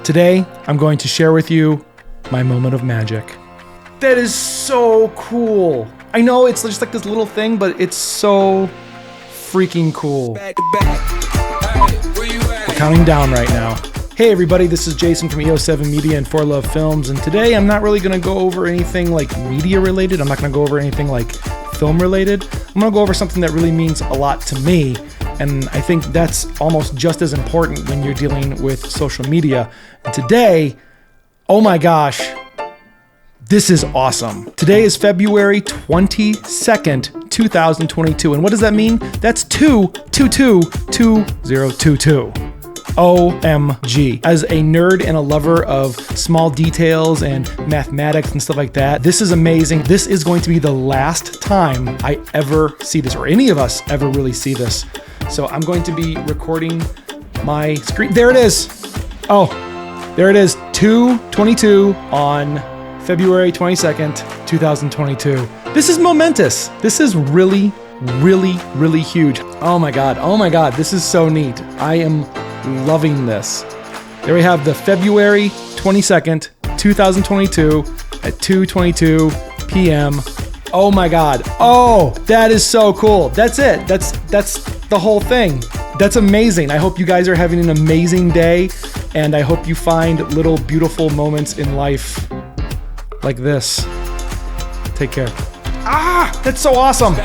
Today, I'm going to share with you my moment of magic. That is so cool. I know it's just like this little thing, but it's so freaking cool. We're counting down right now. Hey everybody, this is Jason from EO7 Media and For Love Films, and today I'm not really going to go over anything like media related. I'm not going to go over anything like film related. I'm going to go over something that really means a lot to me, and I think that's almost just as important when you're dealing with social media. And today, oh my gosh, this is awesome. Today is February 22nd, 2022, and what does that mean? That's 2/22/2022. OMG. As a nerd and a lover of small details and mathematics and stuff like that, this is amazing. This is going to be the last time I ever see this, or any of us ever really see this. So I'm going to be recording my screen. There it is. Oh, there it is. 2/22 on February 22nd, 2022. This is momentous. This is really, really, really huge. Oh my God. Oh my God. This is so neat. I am loving this. There we have the February 22nd, 2022 at 2:22 p.m. Oh my God. Oh, that is so cool. That's it. That's the whole thing. That's amazing. I hope you guys are having an amazing day, and I hope you find little beautiful moments in life like this. Take care. Ah, that's so awesome.